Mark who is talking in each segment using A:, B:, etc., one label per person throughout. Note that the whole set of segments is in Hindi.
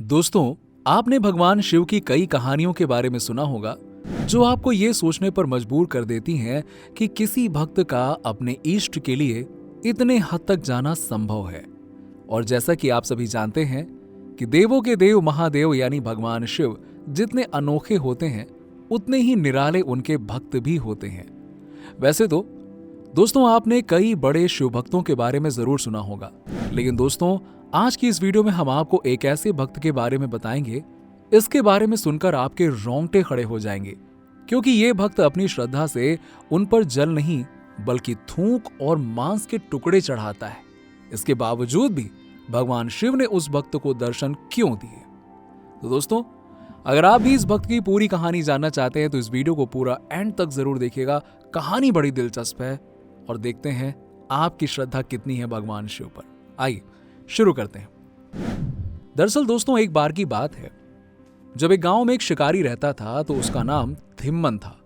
A: दोस्तों, आपने भगवान शिव की कई कहानियों के बारे में सुना होगा जो आपको ये सोचने पर मजबूर कर देती हैं कि किसी भक्त का अपने इष्ट के लिए इतने हद तक जाना संभव है। और जैसा कि आप सभी जानते हैं कि देवों के देव महादेव यानी भगवान शिव जितने अनोखे होते हैं उतने ही निराले उनके भक्त भी होते हैं। वैसे तो दोस्तों, आपने कई बड़े शिव भक्तों के बारे में जरूर सुना होगा, लेकिन दोस्तों आज की इस वीडियो में हम आपको एक ऐसे भक्त के बारे में बताएंगे, इसके बारे में सुनकर आपके रोंगटे खड़े हो जाएंगे, क्योंकि ये भक्त अपनी श्रद्धा से उन पर जल नहीं बल्कि थूक और मांस के टुकड़े चढ़ाता है। इसके बावजूद भी भगवान शिव ने उस भक्त को दर्शन क्यों दिए? तो दोस्तों, अगर आप भी इस भक्त की पूरी कहानी जानना चाहते हैं तो इस वीडियो को पूरा एंड तक जरूर देखिएगा। कहानी बड़ी दिलचस्प है और देखते हैं आपकी श्रद्धा कितनी है भगवान शिव पर। आइए शुरू करते हैं। दरअसल दोस्तों, एक बार की बात है जब एक गांव में एक शिकारी रहता था तो उसका नाम थिम्मन था।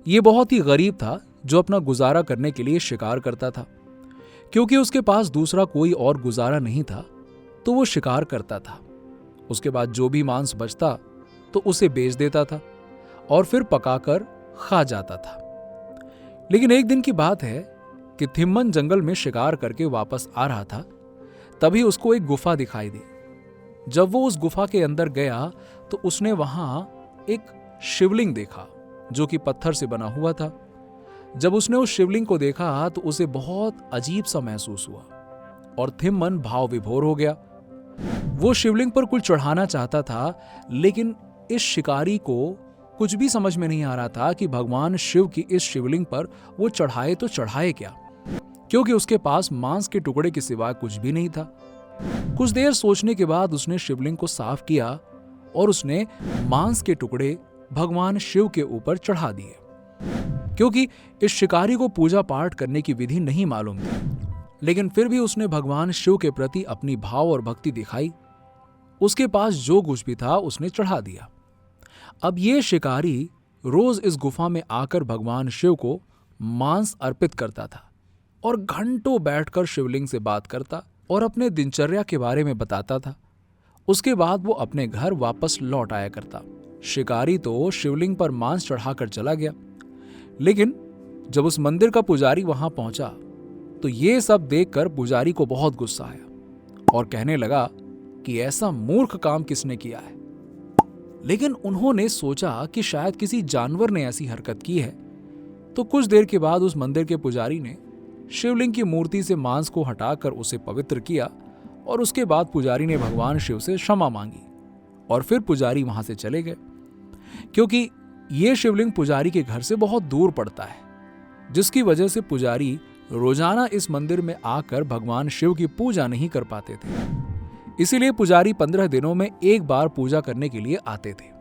A: यह बहुत ही गरीब था जो अपना गुजारा करने के लिए शिकार करता था। क्योंकि उसके पास दूसरा कोई और गुजारा नहीं था तो वो शिकार करता था। उसके बाद जो भी मांस बचता तो उसे बेच देता था और फिर पकाकर खा जाता था। लेकिन एक दिन की बात है कि थिम्मन जंगल में शिकार करके वापस आ रहा था, तभी उसको एक गुफा दिखाई दी। जब वो उस गुफा के अंदर गया तो उसने वहां एक शिवलिंग देखा जो कि पत्थर से बना हुआ था। जब उसने उस शिवलिंग को देखा तो उसे बहुत अजीब सा महसूस हुआ और थिम्मन भाव विभोर हो गया। वो शिवलिंग पर कुछ चढ़ाना चाहता था, लेकिन इस शिकारी को कुछ भी समझ में नहीं आ रहा था कि भगवान शिव की इस शिवलिंग पर वो चढ़ाए तो चढ़ाए क्या, क्योंकि उसके पास मांस के टुकड़े के सिवा कुछ भी नहीं था। कुछ देर सोचने के बाद उसने शिवलिंग को साफ किया और उसने मांस के टुकड़े भगवान शिव के ऊपर चढ़ा दिए। क्योंकि इस शिकारी को पूजा पाठ करने की विधि नहीं मालूम थी, लेकिन फिर भी उसने भगवान शिव के प्रति अपनी भाव और भक्ति दिखाई। उसके पास जो कुछ भी था उसने चढ़ा दिया। अब ये शिकारी रोज इस गुफा में आकर भगवान शिव को मांस अर्पित करता था और घंटों बैठकर शिवलिंग से बात करता और अपने दिनचर्या के बारे में बताता था। उसके बाद वो अपने घर वापस लौट आया करता। शिकारी तो शिवलिंग पर मांस चढ़ाकर चला गया, लेकिन जब उस मंदिर का पुजारी वहां पहुंचा तो ये सब देखकर पुजारी को बहुत गुस्सा आया और कहने लगा कि ऐसा मूर्ख काम किसने किया है। लेकिन उन्होंने सोचा कि शायद किसी जानवर ने ऐसी हरकत की है। तो कुछ देर के बाद उस मंदिर के पुजारी ने शिवलिंग की मूर्ति से मांस को हटाकर उसे पवित्र किया और उसके बाद पुजारी ने भगवान शिव से क्षमा मांगी और फिर पुजारी वहां से चले गए। क्योंकि यह शिवलिंग पुजारी के घर से बहुत दूर पड़ता है, जिसकी वजह से पुजारी रोजाना इस मंदिर में आकर भगवान शिव की पूजा नहीं कर पाते थे। इसीलिए पुजारी 15 दिनों में एक बार पूजा करने के लिए आते थे।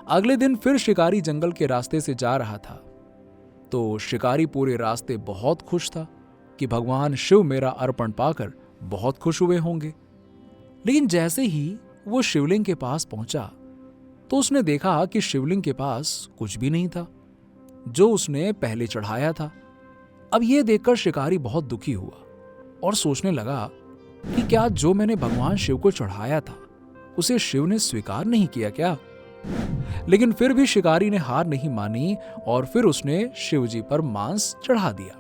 A: अगले दिन फिर शिकारी जंगल के रास्ते से जा रहा था तो शिकारी पूरे रास्ते बहुत खुश था कि भगवान शिव मेरा अर्पण पाकर बहुत खुश हुए होंगे। लेकिन जैसे ही वो शिवलिंग के पास पहुंचा तो उसने देखा कि शिवलिंग के पास कुछ भी नहीं था जो उसने पहले चढ़ाया था। अब यह देखकर शिकारी बहुत दुखी हुआ और सोचने लगा कि क्या जो मैंने भगवान शिव को चढ़ाया था उसे शिव ने स्वीकार नहीं किया क्या? लेकिन फिर भी शिकारी ने हार नहीं मानी और फिर उसने शिव जी पर मांस चढ़ा दिया।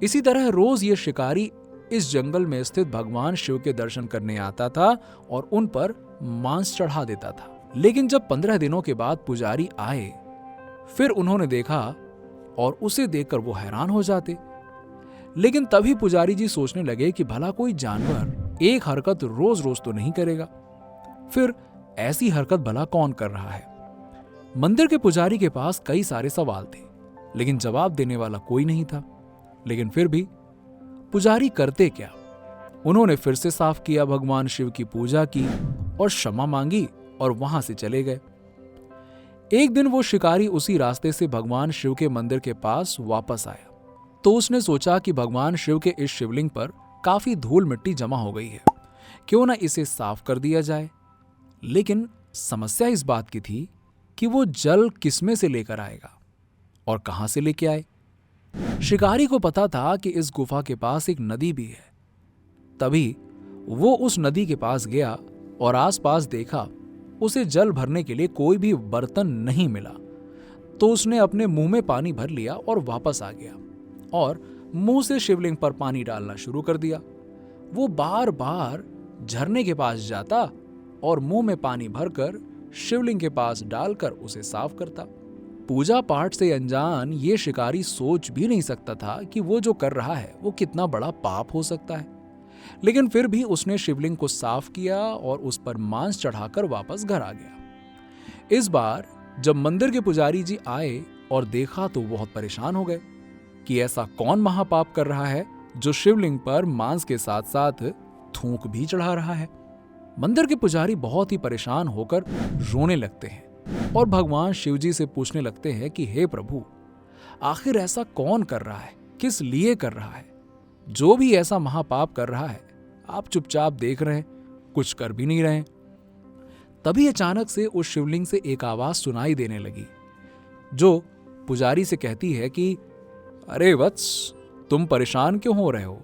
A: इसी तरह रोज ये शिकारी इस जंगल में स्थित भगवान शिव के दर्शन करने आता था और उन पर मांस चढ़ा देता था। लेकिन जब 15 दिनों के बाद पुजारी आए, फिर उन्होंने देखा और उसे देखकर वो हैरान हो जाते। लेकिन तभी पुजारी जी सोचने लगे कि भला कोई जानवर एक हरकत रोज रोज तो नहीं करेगा, फिर ऐसी हरकत भला कौन कर रहा है? मंदिर के पुजारी के पास कई सारे सवाल थे, लेकिन जवाब देने वाला कोई नहीं था। लेकिन फिर भी पुजारी करते क्या? उन्होंने फिर से साफ किया, भगवान शिव की पूजा की और क्षमा मांगी और वहां से चले गए। एक दिन वो शिकारी उसी रास्ते से भगवान शिव के मंदिर के पास वापस आया तो उसने सोचा कि भगवान शिव के इस शिवलिंग पर काफी धूल मिट्टी जमा हो गई है, क्यों ना इसे साफ कर दिया जाए। लेकिन समस्या इस बात की थी कि वो जल किसमें से लेकर आएगा और कहां से लेके आए। शिकारी को पता था कि इस गुफा के पास एक नदी भी है। तभी वो उस नदी के पास गया और आसपास देखा, उसे जल भरने के लिए कोई भी बर्तन नहीं मिला। तो उसने अपने मुंह में पानी भर लिया और वापस आ गया और मुंह से शिवलिंग पर पानी डालना शुरू कर दिया। वो बार बार झरने के पास जाता और मुंह में पानी भरकर शिवलिंग के पास डालकर उसे साफ करता। पूजा पाठ से अनजान ये शिकारी सोच भी नहीं सकता था कि वो जो कर रहा है वो कितना बड़ा पाप हो सकता है। लेकिन फिर भी उसने शिवलिंग को साफ किया और उस पर मांस चढ़ाकर वापस घर आ गया। इस बार जब मंदिर के पुजारी जी आए और देखा तो बहुत परेशान हो गए कि ऐसा कौन महापाप कर रहा है जो शिवलिंग पर मांस के साथ साथ थूक भी चढ़ा रहा है। मंदिर के पुजारी बहुत ही परेशान होकर रोने लगते हैं और भगवान शिवजी से पूछने लगते हैं कि हे प्रभु, आखिर ऐसा कौन कर रहा है, किस लिए कर रहा है? जो भी ऐसा महापाप कर रहा है, आप चुपचाप देख रहे हैं, कुछ कर भी नहीं रहे। तभी अचानक से उस शिवलिंग से एक आवाज सुनाई देने लगी जो पुजारी से कहती है कि अरे वत्स, तुम परेशान क्यों हो रहे हो?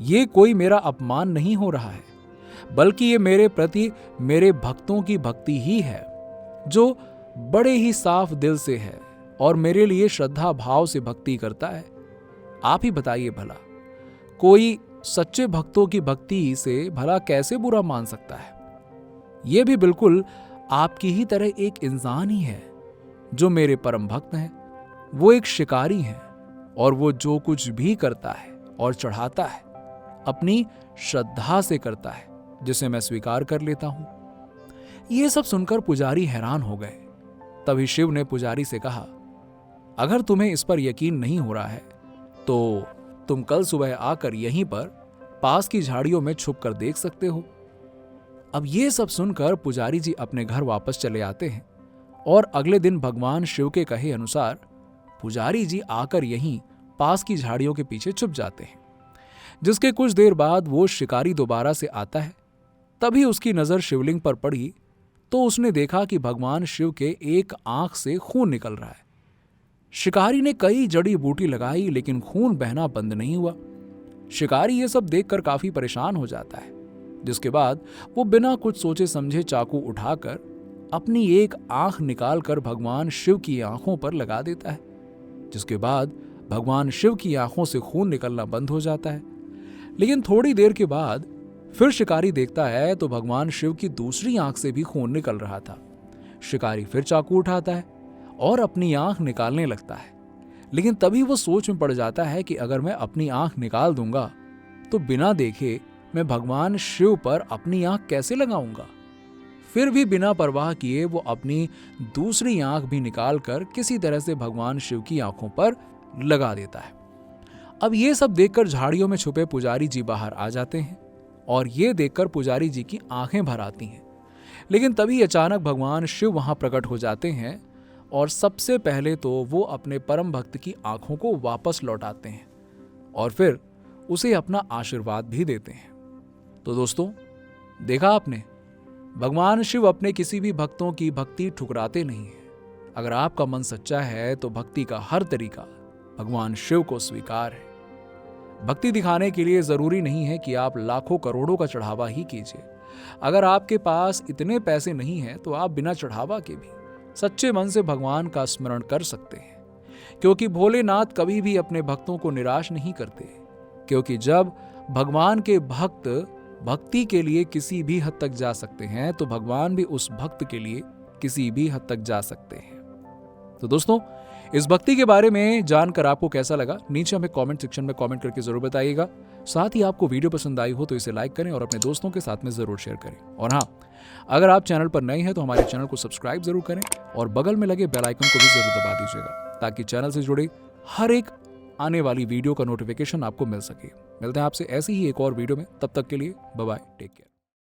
A: ये कोई मेरा अपमान नहीं हो रहा है, बल्कि ये मेरे प्रति मेरे भक्तों की भक्ति ही है जो बड़े ही साफ दिल से है और मेरे लिए श्रद्धा भाव से भक्ति करता है। आप ही बताइए भला, कोई सच्चे भक्तों की भक्ति से भला कैसे बुरा मान सकता है? ये भी बिल्कुल आपकी ही तरह एक इंसान ही है जो मेरे परम भक्त हैं। वो एक शिकारी हैं और वो जो कुछ भी करता है और चढ़ाता है अपनी श्रद्धा से करता है, जिसे मैं स्वीकार कर लेता हूं। ये सब सुनकर पुजारी हैरान हो गए। तभी शिव ने पुजारी से कहा, अगर तुम्हें इस पर यकीन नहीं हो रहा है तो तुम कल सुबह आकर यहीं पर पास की झाड़ियों में छुप कर देख सकते हो। अब ये सब सुनकर पुजारी जी अपने घर वापस चले आते हैं और अगले दिन भगवान शिव के कहे अनुसार पुजारी जी आकर यहीं पास की झाड़ियों के पीछे छुप जाते हैं। जिसके कुछ देर बाद वो शिकारी दोबारा से आता है। तभी उसकी नजर शिवलिंग पर पड़ी तो उसने देखा कि भगवान शिव के एक आंख से खून निकल रहा है। शिकारी ने कई जड़ी बूटी लगाई लेकिन खून बहना बंद नहीं हुआ। शिकारी ये सब देखकर काफी परेशान हो जाता है, जिसके बाद वो बिना कुछ सोचे समझे चाकू उठाकर अपनी एक आंख निकालकर भगवान शिव की आंखों पर लगा देता है। जिसके बाद भगवान शिव की आंखों से खून निकलना बंद हो जाता है। लेकिन थोड़ी देर के बाद फिर शिकारी देखता है तो भगवान शिव की दूसरी आंख से भी खून निकल रहा था। शिकारी फिर चाकू उठाता है और अपनी आंख निकालने लगता है। लेकिन तभी वो सोच में पड़ जाता है कि अगर मैं अपनी आंख निकाल दूंगा तो बिना देखे मैं भगवान शिव पर अपनी आंख कैसे लगाऊंगा। फिर भी बिना परवाह किए वो अपनी दूसरी आंख भी निकालकर किसी तरह से भगवान शिव की आंखों पर लगा देता है। अब ये सब देखकर झाड़ियों में छुपे पुजारी जी बाहर आ जाते हैं और ये देखकर पुजारी जी की आंखें भर आती हैं। लेकिन तभी अचानक भगवान शिव वहां प्रकट हो जाते हैं और सबसे पहले तो वो अपने परम भक्त की आंखों को वापस लौटाते हैं और फिर उसे अपना आशीर्वाद भी देते हैं। तो दोस्तों, देखा आपने, भगवान शिव अपने किसी भी भक्तों की भक्ति ठुकराते नहीं है। अगर आपका मन सच्चा है तो भक्ति का हर तरीका भगवान शिव को स्वीकार है। भक्ति दिखाने के लिए जरूरी नहीं है कि आप लाखों करोड़ों का चढ़ावा ही कीजिए। अगर आपके पास इतने पैसे नहीं हैं तो आप बिना चढ़ावा के भी सच्चे मन से भगवान का स्मरण कर सकते हैं, क्योंकि भोलेनाथ कभी भी अपने भक्तों को निराश नहीं करते। क्योंकि जब भगवान के भक्त भक्ति के लिए किसी भी हद तक जा सकते हैं तो भगवान भी उस भक्त के लिए किसी भी हद तक जा सकते हैं। तो दोस्तों, इस भक्ति के बारे में जानकर आपको कैसा लगा, नीचे हमें कमेंट सेक्शन में कमेंट करके जरूर बताइएगा। साथ ही आपको वीडियो पसंद आई हो तो इसे लाइक करें और अपने दोस्तों के साथ में जरूर शेयर करें। और हाँ, अगर आप चैनल पर नए हैं तो हमारे चैनल को सब्सक्राइब जरूर करें और बगल में लगे बेल आइकन को भी जरूर दबा दीजिएगा, ताकि चैनल से जुड़े हर एक आने वाली वीडियो का नोटिफिकेशन आपको मिल सके। मिलते हैं आपसे ऐसी ही एक और वीडियो में, तब तक के लिए बाय बाय, टेक केयर।